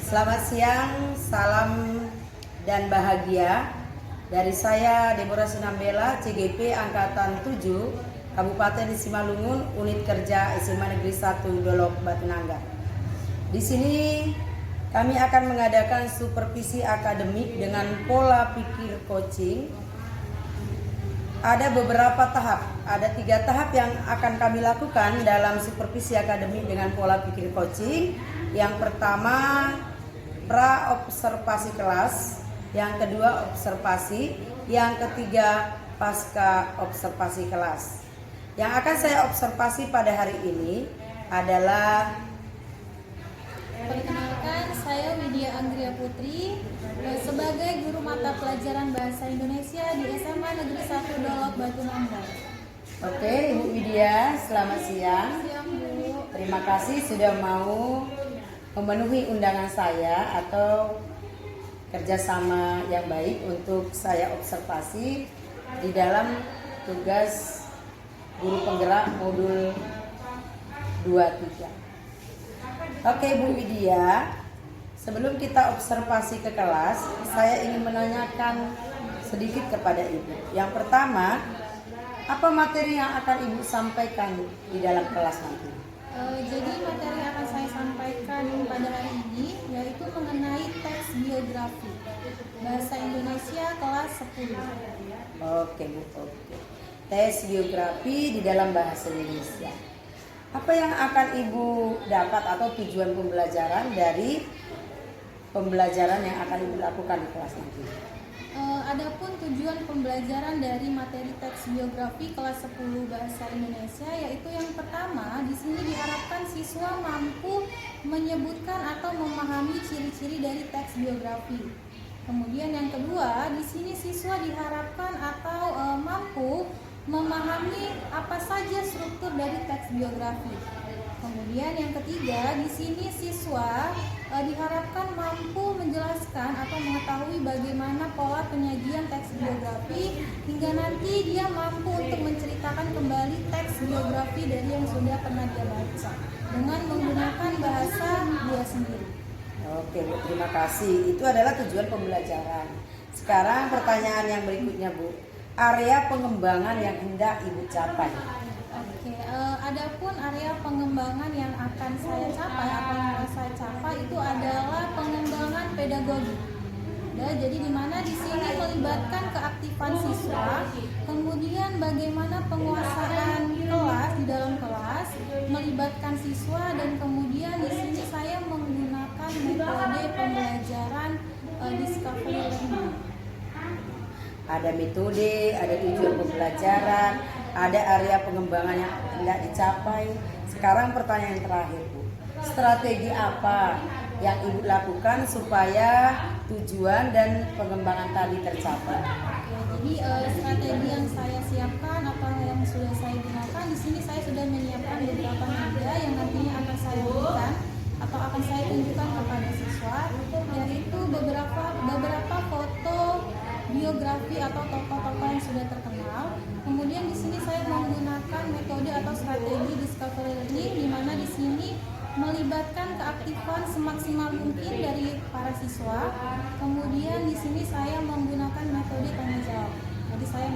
Selamat siang, salam dan bahagia dari saya Deborah Sinambela, CGP Angkatan 7, Kabupaten Simalungun, Unit Kerja SMA Negeri 1 Dolok Batunangga. Di sini kami akan mengadakan supervisi akademik dengan pola pikir coaching. Ada beberapa tahap, ada 3 tahap yang akan kami lakukan dalam supervisi akademik dengan pola pikir coaching. Yang pertama, pra-observasi kelas, yang kedua observasi, yang ketiga pasca observasi kelas. Yang akan saya observasi pada hari ini adalah, perkenalkan, saya Widya Anggria Putri sebagai guru mata pelajaran Bahasa Indonesia di SMA Negeri 1 Dolok Batunangga. Oke, Ibu Widya, selamat siang. Siang, Bu. Terima kasih sudah mau memenuhi undangan saya atau kerjasama yang baik untuk saya observasi di dalam tugas guru penggerak modul 23. Oke Bu Widya, sebelum kita observasi ke kelas, saya ingin menanyakan sedikit kepada Ibu. Yang pertama, apa materi yang akan Ibu sampaikan di dalam kelas nanti? Jadi materi yang akan saya sampaikan pada hari ini yaitu mengenai teks biografi Bahasa Indonesia kelas 10. Oke Bu, oke. Tes biografi di dalam bahasa Indonesia. Apa yang akan Ibu dapat atau tujuan pembelajaran dari pembelajaran yang akan Ibu lakukan di kelas nanti? Adapun tujuan pembelajaran dari materi teks biografi kelas 10 Bahasa Indonesia yaitu yang pertama, di sini diharapkan siswa mampu menyebutkan atau memahami ciri-ciri dari teks biografi. Kemudian yang kedua, di sini siswa diharapkan atau mampu memahami apa saja struktur dari teks biografi. Kemudian yang ketiga, di sini siswa diharapkan mampu menjelaskan atau mengetahui bagaimana pola penyajian teks biografi hingga nanti dia mampu untuk menceritakan kembali teks biografi dari yang sudah pernah dia baca dengan menggunakan bahasa dia sendiri. Oke Bu, terima kasih. Itu adalah tujuan pembelajaran. Sekarang pertanyaan yang berikutnya Bu, area pengembangan yang hendak Ibu capai. Oke, adapun area pengembangan yang akan saya capai atau yang saya capai itu adalah pengembangan pedagogi. Jadi di mana di sini melibatkan keaktifan siswa, kemudian bagaimana penguasaan kelas di dalam kelas, melibatkan siswa, dan kemudian di sini saya menggunakan metode pembelajaran discovery learning. Ada metode, ada tujuan pembelajaran, ada area pengembangan yang hendak dicapai. Sekarang pertanyaan terakhir Bu, strategi apa yang Ibu lakukan supaya tujuan dan pengembangan tadi tercapai? Jadi strategi yang saya siapkan atau yang sudah saya gunakan, di sini saya sudah menyiapkan beberapa media yang nantinya akan saya berikan atau akan saya tunjukkan kepada siswa, yaitu beberapa foto biografi atau tokoh-tokoh yang sudah terkenal. Kemudian di sini saya menggunakan metode atau strategi discovery learning, di mana di sini melibatkan keaktifan semaksimal mungkin dari para siswa. Kemudian di sini saya menggunakan metode tanya jawab. Jadi saya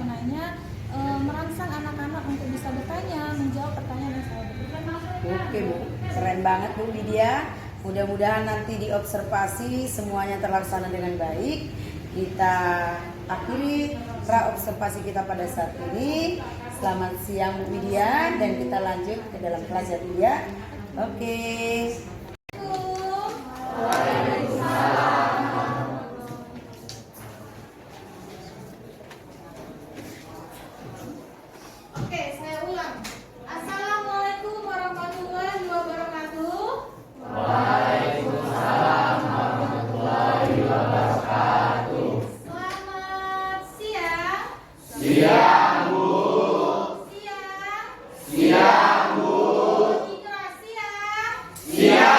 merangsang anak-anak untuk bisa bertanya, menjawab pertanyaan yang saya berikan. Oke Bu, keren banget Bu Widya. Mudah-mudahan nanti diobservasi semuanya terlaksana dengan baik. Kita akhiri pra-observasi kita pada saat ini. Selamat siang Bu Widya, dan kita lanjut ke dalam kelas ya Bu ya. Oke. Oke, saya ulang. Assalamualaikum warahmatullahi wabarakatuh. Waalaikumsalam warahmatullahi wabarakatuh. Selamat siang. Siang Bu. Siang. Siang Bu. Indra, siang. Siang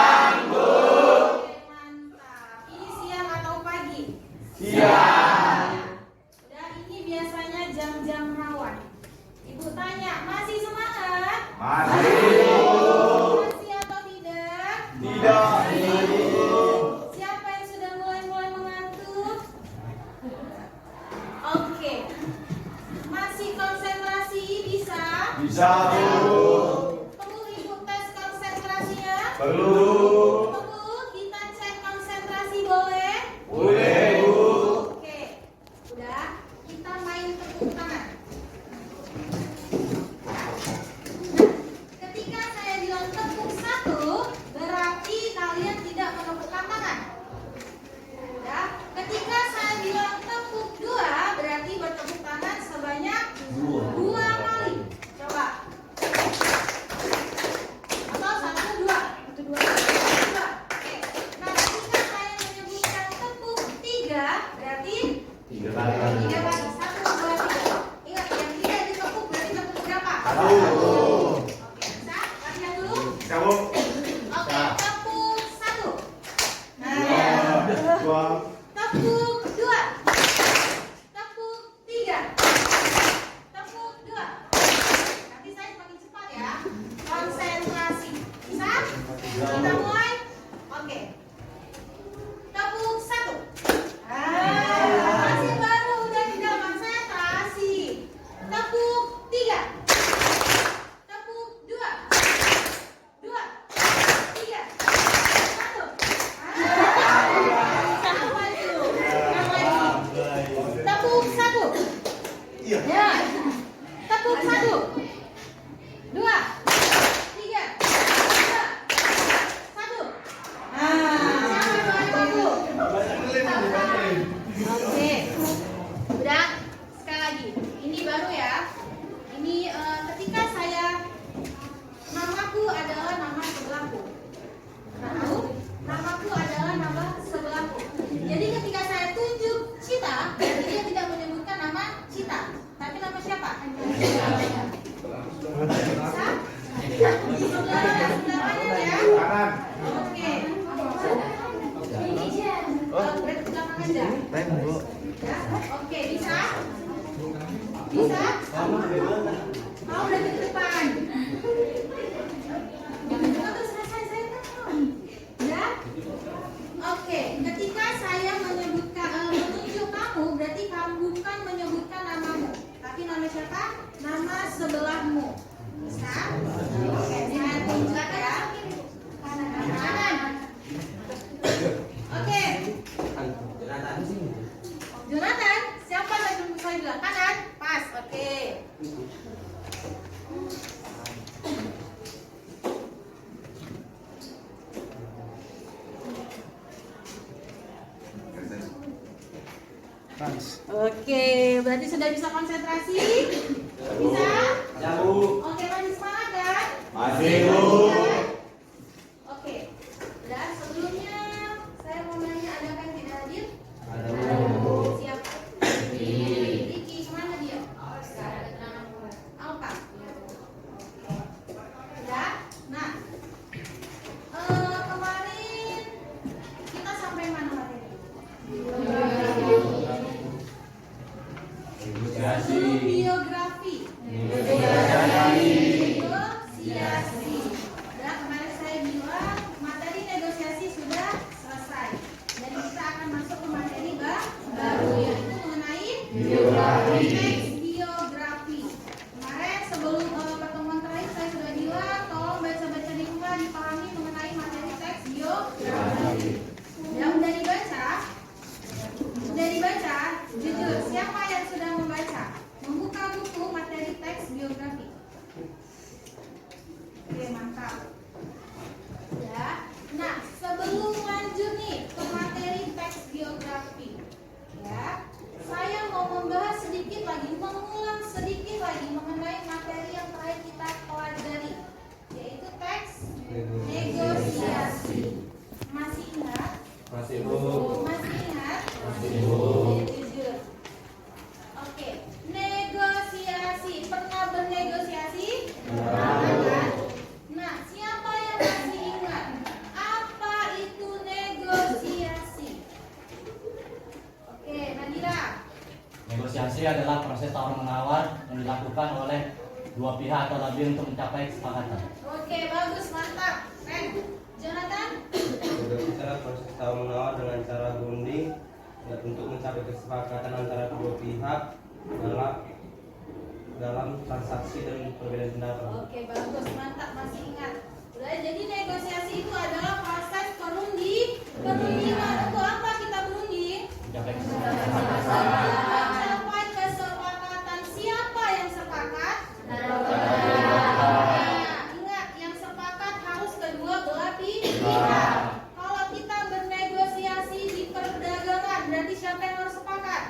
Bisa, Bu. Perlu Ibu tes konsentrasinya? Perlu. Perlu kita cek konsentrasi boleh? Boleh, Bu. Oke, udah. Kita main tepuk tangan. Ketika saya bilang tepuk 1, berarti kalian tidak menepukkan tangan. Ya. Ketika saya bilang tepuk 2, berarti bertepuk tangan sebanyak 2 kali. Coba. Atau 1, 2. 1, 2. 2. Oke. Nah, ketika saya menyebutkan tepuk 3, berarti 3 kali. 3 kali. 1, 2, 3. Ingat, yang tidak ditepuk berarti tepuk berapa? 1. Oke, bisa? Latihan dulu. Bisa, Bu. Oke, tepuk 1. Nah, 2. tepuk 2. Tepuk 3. Tepuk 2. Nanti saya semakin cepat ya. Konsentrasi. Bisa? Kita mulai. Oke. Tepuk 1. Masih baru udah tidak konsentrasi. Tepuk 3. Tepuk 2. 2. 3. 1. Apa itu? Yang lagi. Tepuk 1. Iya. Ya. Tepuk 1. 2. 3. 2. 1. Siapa yang dulu? Oke. Udah. Sekali lagi. Ini baru ya. Ini ketika saya namaku adalah nama sebelahku. Namaku adalah nama sebelahku. Jadi ketika saya tunjuk Cita, berarti dia tidak menyebutkan nama Cita, tapi nama siapa? Bisa? Di sebelahnya ya. Kanan. Oke. Berarti belakang aja. Ya. Oke, bisa? Bisa? Mau berarti ke depan. Jangan terus selesai saya tahu. Ya? Oke, ketika saya menunjuk kamu, berarti kamu bukan menyebutkan namamu, tapi nama siapa? Nama sebelahmu. Bisa? Oke, saya tunjuk ya. Kanan. Oke. Jonathan, siapa yang saya bilang kanan? Pas, oke. Oke, berarti sudah bisa konsentrasi? Bisa? Ya, Bu. Oke, masih semangat kan? Masih, Bu. Oke. Dan sebelumnya saya mau nanya, ada yang tidak hadir? Ada, Siapa? Riki, kemana dia? Alpa. Ya. Nah, kemarin kita sampai mana materi? Biografi. Negosiasi. Dan kemarin saya bilang materi negosiasi sudah selesai. Dan kita akan masuk ke materi baru, yaitu mengenai teks biografi. Kemarin sebelum pertemuan terakhir saya sudah bilang tolong baca-baca di rumah, dipahami mengenai materi teks biografi. Yang udah dibaca? Sudah dibaca? Jujur, siapa yang sudah membaca? Membuka buku materi teks biografi. Oke, mantap. Ya. Nah, sebelum lanjut nih ke materi teks biografi, ya, saya mau membahas sedikit lagi, mengulang sedikit lagi mengenai materi yang terakhir kita pelajari, yaitu teks negosiasi. Masih ingat? Masih, Bu. Masih ingat? Masih, Bu. Jujur. Oke, negosiasi. Pernah bernegosiasi? Pernah. Nah, siapa yang masih ingat? Apa itu negosiasi? Oke, Nadira. Negosiasi adalah proses tawar-menawar yang dilakukan oleh dua pihak atau lebih untuk mencapai kesepakatan. Oke, bagus, mantap. Ren, Jonathan. Berbicara proses tawar-menawar dengan cara berunding untuk mencapai kesepakatan antara kedua pihak dalam dalam transaksi dan perbedaan pendapat. Oke, bagus, mantap, masih ingat. Udah, jadi negosiasi itu adalah proses perundingan. Untuk apa kita berunding? Mencapai Mencapai kesepakatan. Siapa yang sepakat? Ingat, yang sepakat harus kedua belah pihak. Kalau kita bernegosiasi di perdagangan, berarti siapa yang harus sepakat?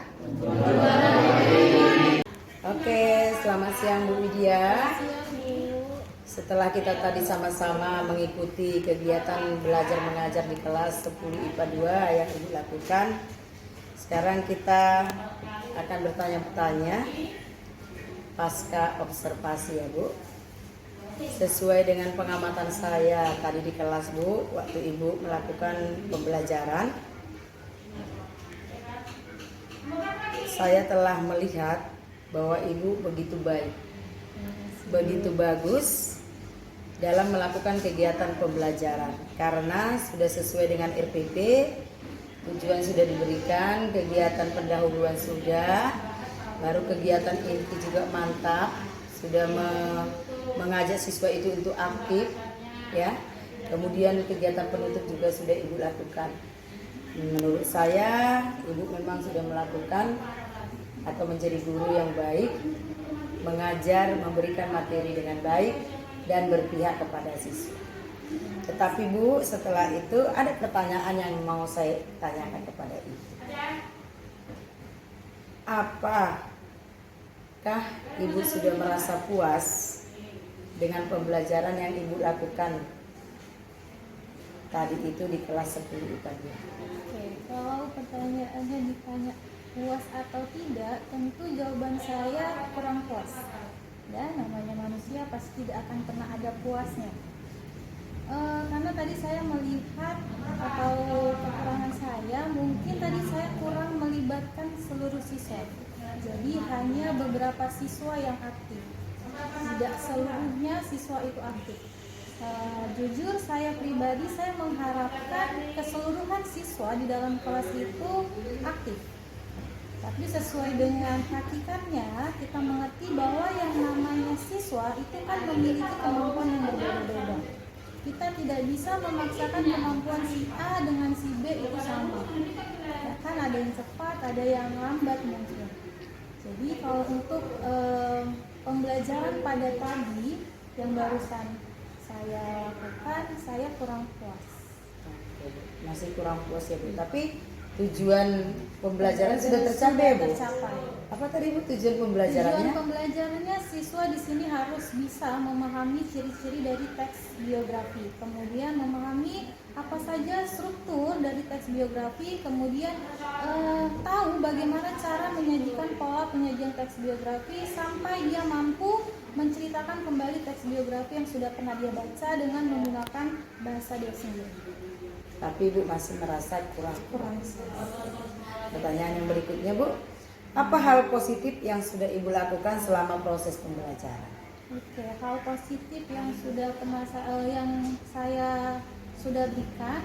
Oke, selamat siang Bu Widya. Setelah kita tadi sama-sama mengikuti kegiatan belajar mengajar di kelas 10 IPA 2 yang Ibu lakukan, sekarang kita akan bertanya-tanya pasca observasi ya Bu. Sesuai dengan pengamatan saya tadi di kelas Bu, waktu Ibu melakukan pembelajaran, saya telah melihat bahwa Ibu begitu baik, begitu bagus dalam melakukan kegiatan pembelajaran karena sudah sesuai dengan RPP, tujuan sudah diberikan, kegiatan pendahuluan sudah, baru kegiatan inti juga mantap, sudah mengajak siswa itu untuk aktif ya. Kemudian kegiatan penutup juga sudah Ibu lakukan. Menurut saya Ibu memang sudah melakukan atau menjadi guru yang baik, mengajar, memberikan materi dengan baik dan berpihak kepada siswa. Tetapi Bu, setelah itu ada pertanyaan yang mau saya tanyakan kepada Ibu. Apakah Ibu sudah merasa puas dengan pembelajaran yang Ibu lakukan tadi itu di kelas 10 IPA 2? Oke, kalau pertanyaannya ditanya puas atau tidak, tentu jawaban saya kurang puas. Ya, namanya manusia pasti tidak akan pernah ada puasnya. Karena tadi saya melihat atau kekurangan saya, mungkin tadi saya kurang melibatkan seluruh siswa. Jadi hanya beberapa siswa yang aktif. Tidak seluruhnya siswa itu aktif. Jujur saya pribadi saya mengharapkan keseluruhan siswa di dalam kelas itu aktif. Tapi sesuai dengan hakikatnya kita mengerti bahwa yang namanya siswa itu kan memiliki kemampuan yang berbeda-beda. Kita tidak bisa memaksakan kemampuan si A dengan si B itu sama. Ya kan ada yang cepat, ada yang lambat mungkin. Jadi kalau untuk pembelajaran pada pagi yang barusan saya lakukan, saya kurang puas. Masih kurang puas ya Bu. Tapi tujuan pembelajaran sudah tercapai ya Bu? Tercapai. Apa tadi Bu tujuan pembelajarannya? Tujuan pembelajarannya siswa di sini harus bisa memahami ciri-ciri dari teks biografi, kemudian memahami apa saja struktur dari teks biografi, kemudian tahu bagaimana cara menyajikan pola penyajian teks biografi sampai dia mampu menceritakan kembali teks biografi yang sudah pernah dia baca dengan menggunakan bahasa dia sendiri. Tapi Ibu masih merasa kurang. Pertanyaan yang berikutnya Bu, apa hal positif yang sudah Ibu lakukan selama proses pembelajaran? Oke, hal positif yang yang saya sudah berikan,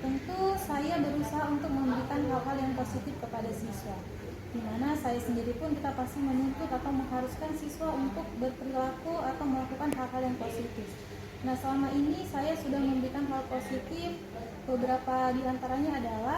tentu saya berusaha untuk memberikan hal-hal yang positif kepada siswa. Di mana saya sendiri pun kita pasti menuntut atau mengharuskan siswa untuk berperilaku atau melakukan hal-hal yang positif. Nah, selama ini saya sudah memberikan hal positif. Beberapa di antaranya adalah